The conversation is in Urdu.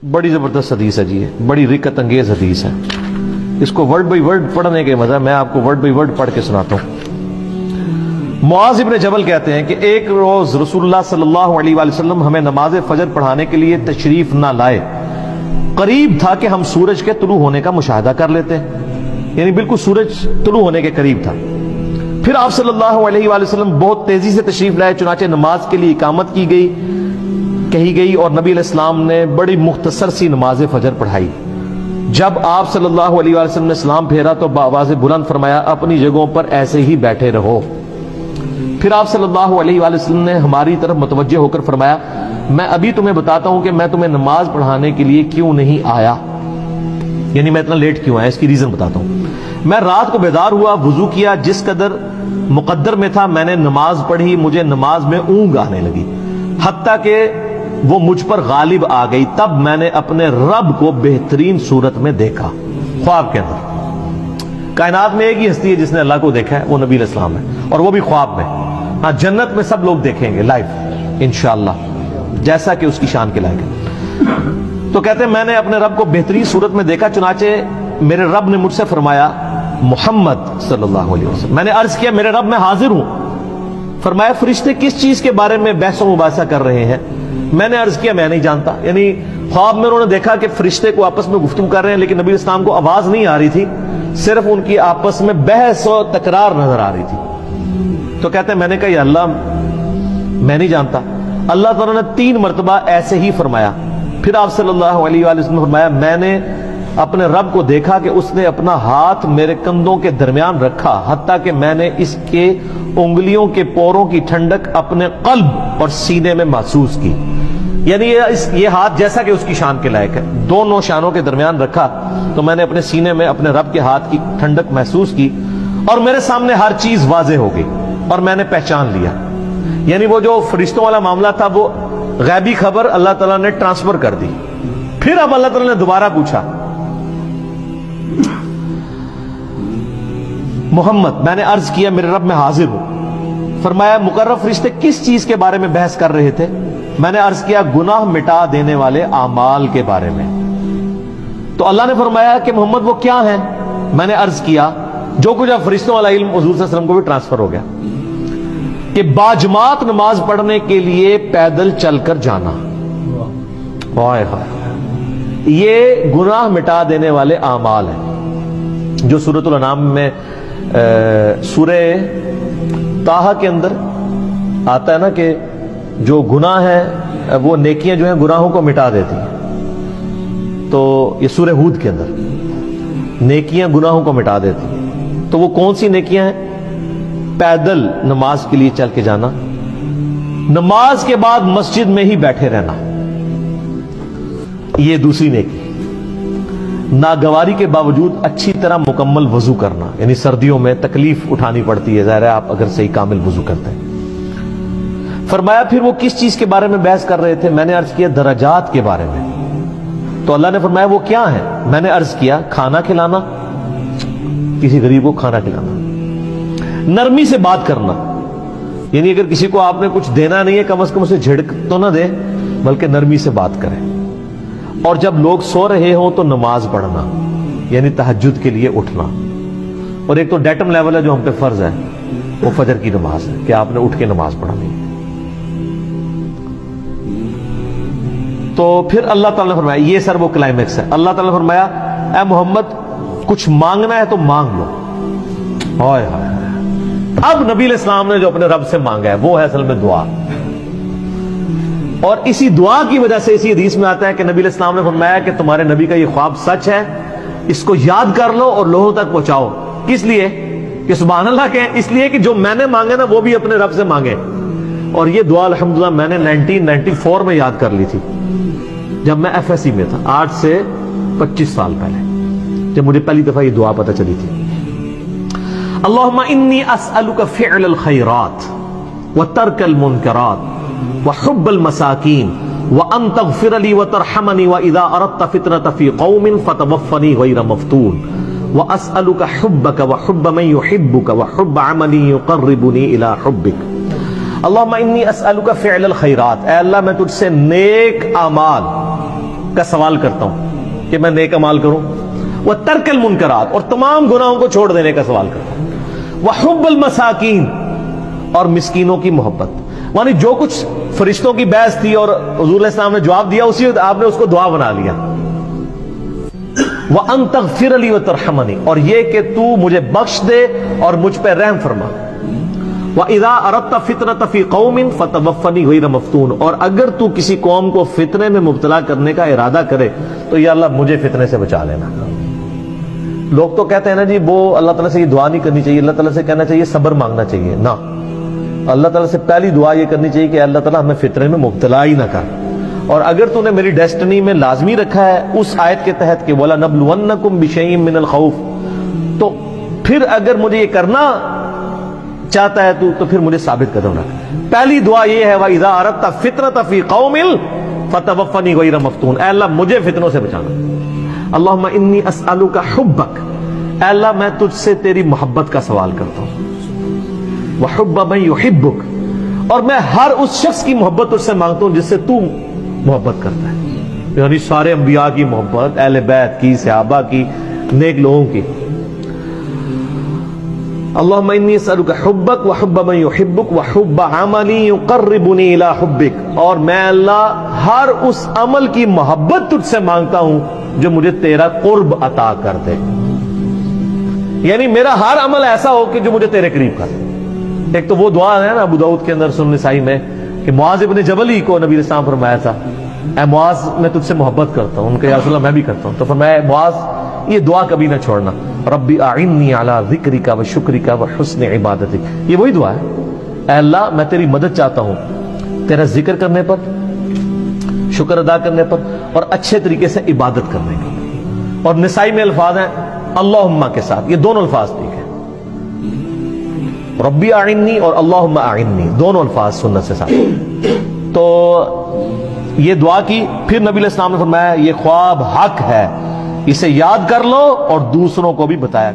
بڑی زبردست حدیث ہے جی، بڑی رکت انگیز حدیث ہے. اس کو ورڈ بائی ورڈ پڑھنے کے مزہ، میں آپ کو ورڈ بائی ورڈ پڑھ کے سناتا ہوں. معاذ ابن جبل کہتے ہیں کہ ایک روز رسول اللہ صلی اللہ علیہ وآلہ وسلم ہمیں نماز فجر پڑھانے کے لیے تشریف نہ لائے. قریب تھا کہ ہم سورج کے طلوع ہونے کا مشاہدہ کر لیتے، یعنی بالکل سورج طلوع ہونے کے قریب تھا. پھر آپ صلی اللہ علیہ وآلہ وسلم بہت تیزی سے تشریف لائے، چنانچہ نماز کے لیے اقامت کہی گئی اور نبی علیہ السلام نے بڑی مختصر سی نماز فجر پڑھائی. جب آپ صلی اللہ علیہ وآلہ وسلم نے سلام پھیرا تو بآواز بلند فرمایا اپنی جگہوں پر ایسے ہی بیٹھے رہو. پھر آپ صلی اللہ علیہ وآلہ وسلم نے ہماری طرف متوجہ ہو کر فرمایا میں ابھی تمہیں بتاتا ہوں کہ میں تمہیں نماز پڑھانے کے لیے کیوں نہیں آیا، یعنی میں اتنا لیٹ کیوں آیا، اس کی ریزن بتاتا ہوں. میں رات کو بیدار ہوا، وضو کیا، جس قدر مقدر میں تھا میں نے نماز پڑھی. مجھے نماز میں اونگ آنے لگی حتیٰ کہ وہ مجھ پر غالب آ گئی. تب میں نے اپنے رب کو بہترین صورت میں دیکھا خواب کے اندر. کائنات میں ایک ہی ہستی ہے جس نے اللہ کو دیکھا ہے، وہ نبی علیہ السلام ہے، اور وہ بھی خواب میں. ہاں جنت میں سب لوگ دیکھیں گے لائف انشاءاللہ جیسا کہ اس کی شان کے لائق ہے. تو کہتے ہیں میں نے اپنے رب کو بہترین صورت میں دیکھا، چنانچہ میرے رب نے مجھ سے فرمایا محمد صلی اللہ علیہ وسلم. میں نے عرض کیا میرے رب میں حاضر ہوں. فرمایا فرشتے کس چیز کے بارے میں بحث و مباحثہ کر رہے ہیں؟ میں نے عرض کیا میں نہیں جانتا. یعنی خواب میں انہوں نے دیکھا کہ فرشتے کو آپس میں گفتگو کر رہے ہیں، لیکن نبی علیہ السلام کو آواز نہیں آ رہی تھی، صرف ان کی آپس میں بحث و تکرار نظر آ رہی تھی. تو کہتے ہیں میں نے کہا یا اللہ میں نہیں جانتا. اللہ تعالیٰ نے 3 مرتبہ ایسے ہی فرمایا. پھر آپ صلی اللہ علیہ وآلہ وسلم نے فرمایا میں نے اپنے رب کو دیکھا کہ اس نے اپنا ہاتھ میرے کندھوں کے درمیان رکھا حتیٰ کہ میں نے اس کے انگلیوں کے پوروں کی ٹھنڈک اپنے قلب اور سینے میں محسوس کی. یعنی یہ ہاتھ جیسا کہ اس کی شان کے لائق ہے، دونوں شانوں کے درمیان رکھا تو میں نے اپنے سینے میں اپنے رب کے ہاتھ کی ٹھنڈک محسوس کی اور میرے سامنے ہر چیز واضح ہو گئی اور میں نے پہچان لیا. یعنی وہ جو فرشتوں والا معاملہ تھا وہ غیبی خبر اللہ تعالیٰ نے ٹرانسفر کر دی. پھر اب اللہ تعالیٰ نے دوبارہ پوچھا محمد، میں نے عرض کیا میرے رب میں حاضر ہوں. فرمایا مقرب فرشتے کس چیز کے بارے میں بحث کر رہے تھے؟ میں نے عرض کیا گناہ مٹا دینے والے اعمال کے بارے میں. تو اللہ نے فرمایا کہ محمد وہ کیا ہیں؟ میں نے عرض کیا جو کچھ اب فرشتوں والا علم حضور صلی اللہ علیہ وسلم کو بھی ٹرانسفر ہو گیا کہ باجماعت نماز پڑھنے کے لیے پیدل چل کر جانا، یہ گناہ مٹا دینے والے اعمال ہیں جو سورۃ الانعام میں سورہ طٰہٰ کے اندر آتا ہے نا کہ جو گناہ ہے وہ نیکیاں جو ہیں گناہوں کو مٹا دیتی ہیں. تو یہ سورہ ہود کے اندر نیکیاں گناہوں کو مٹا دیتی ہیں. تو وہ کون سی نیکیاں ہیں؟ پیدل نماز کے لیے چل کے جانا، نماز کے بعد مسجد میں ہی بیٹھے رہنا، یہ دوسری نیکی. ناگواری کے باوجود اچھی طرح مکمل وضو کرنا، یعنی سردیوں میں تکلیف اٹھانی پڑتی ہے، ظاہر ہے آپ اگر صحیح کامل وضو کرتے ہیں. فرمایا پھر وہ کس چیز کے بارے میں بحث کر رہے تھے؟ میں نے عرض کیا درجات کے بارے میں. تو اللہ نے فرمایا وہ کیا ہے؟ میں نے عرض کیا کھانا کھلانا، کسی غریب کو کھانا کھلانا، نرمی سے بات کرنا، یعنی اگر کسی کو آپ نے کچھ دینا نہیں ہے کم از کم اسے جھڑک تو نہ دے بلکہ نرمی سے بات کریں. اور جب لوگ سو رہے ہوں تو نماز پڑھنا، یعنی تہجد کے لیے اٹھنا. اور ایک تو ڈیٹم لیول ہے جو ہم پہ فرض ہے وہ فجر کی نماز ہے کہ آپ نے اٹھ کے نماز پڑھانی. تو پھر اللہ تعالیٰ نے فرمایا یہ سر وہ کلائمیکس ہے. اللہ تعالیٰ نے فرمایا اے محمد کچھ مانگنا ہے تو مانگ لو. اب نبی علیہ السلام نے جو اپنے رب سے مانگا ہے وہ ہے اصل میں دعا. اور اسی دعا کی وجہ سے اسی حدیث میں آتا ہے کہ نبی علیہ السلام نے فرمایا کہ تمہارے نبی کا یہ خواب سچ ہے، اس کو یاد کر لو اور لوگوں تک پہنچاؤ. کس لیے؟ کہ سبحان اللہ کہیں، اس لیے کہ جو میں نے مانگا نا وہ بھی اپنے رب سے مانگے. اور یہ دعا الحمدللہ میں نے 1994 میں یاد کر لی تھی جب میں ایف ایس سی میں تھا، 8 سے 25 سال پہلے جب مجھے پہلی دفعہ یہ دعا پتہ چلی تھی. اللہم انی اسألک فعل الخیرات وترک المنکرات وحب المساکین وان تغفر لی وترحمنی واذا اردت فتنة فی قوم فتوفنی غیر مفتون واسألک حبک وحب من یحبک وحب عمل یقربنی الی حبک. اللہم انی اسألک فعل الخیرات، اے اللہ میں تجھ سے نیک اعمال کا سوال کرتا ہوں کہ میں نیک عمال کروں، وترک المنکرات، اور تمام گناہوں کو چھوڑ دینے کا سوال کرتا ہوں، وحب المساکین، اور مسکینوں کی محبت۔ یعنی جو کچھ فرشتوں کی بحث تھی اور حضور علیہ السلام نے جواب دیا، اسی وقت آپ نے اس کو دعا بنا لیا۔ وَأَن تَغْفِرَ لِي وَتَرْحَمَنِي، اور یہ کہ تو مجھے بخش دے اور مجھ پہ رحم فرما۔ وَإِذَا أَرَدْتَ فِتْنَةَ فِي قَوْمٍ فَتَوَفَّنِي غَيْرَ مَفْتُونٍ، اور اگر تو کسی قوم کو فتنے میں مبتلا کرنے کا ارادہ کرے تو یا اللہ مجھے فتنے سے بچا لینا۔ لوگ تو کہتے ہیں نا جی وہ اللہ تعالیٰ سے یہ دعا نہیں کرنی چاہیے، اللہ تعالیٰ سے کہنا چاہیے صبر مانگنا چاہیے۔ نہ، اللہ تعالیٰ سے پہلی دعا یہ کرنی چاہیے کہ اللہ تعالیٰ ہمیں فتنے میں مبتلا ہی نہ کر، اور اگر تو نے میری ڈیسٹنی میں لازمی رکھا ہے اس آیت کے تحت کہ وَلَنَبْلُوَنَّكُمْ بِشَيْءٍ مِّنَ الْخَوْفِ، تو پھر اگر مجھے یہ کرنا چاہتا ہے تو پھر مجھے ثابت قدم رکھ۔ پہلی دعا یہ ہے وَإِذَا أَرَدْتَ فِتْنَةَ فِي قَوْمٍ فَتَوَفَّنِي غَيْرَ مَفْتُونٍ، اے اللہ مجھے فتنوں سے بچانا۔ اللہم انی اسألک حبک، اے اللہ میں تجھ سے تیری محبت کا سوال کرتا ہوں، وحب من یحبک، اور میں ہر اس شخص کی محبت تجھ سے مانگتا ہوں جس سے تو محبت کرتا ہے، یعنی سارے انبیاء کی محبت، اہل بیت کی، صحابہ کی، نیک لوگوں کی۔ اللہم انی اسألک حبک وحب من یحبک وحب عمل یقربنی الی حبک، اور میں اللہ ہر اس عمل کی محبت تجھ سے مانگتا ہوں جو مجھے تیرا قرب عطا کر دے، یعنی میرا ہر عمل ایسا ہو کہ جو مجھے تیرے قریب کر۔ ایک تو وہ دعا ہے نا ابو داؤد کے اندر، سنن نسائی میں، کہ معاذ ابن جبل ہی کو نبی علیہ السلام فرمایا تھا اے معاذ میں تجھ سے محبت کرتا ہوں، ان کے یا رسول اللہ میں بھی کرتا ہوں، تو فرمایا معاذ یہ دعا کبھی نہ چھوڑنا، ربی اعنی علی ذکرک و شکرک و حسن عبادتک، یہ وہی دعا ہے، اے اللہ میں تیری مدد چاہتا ہوں تیرا ذکر کرنے پر، شکر ادا کرنے پر، اور اچھے طریقے سے عبادت کرنے کا۔ اور نسائی میں الفاظ ہیں اللہم کے ساتھ، یہ دونوں الفاظ ٹھیک ہے، ربی اعنی اور اللہم اعنی، دونوں الفاظ سنت سے ساتھ۔ تو یہ دعا کی، پھر نبی علیہ السلام نے فرمایا یہ خواب حق ہے، اسے یاد کر لو اور دوسروں کو بھی بتایا۔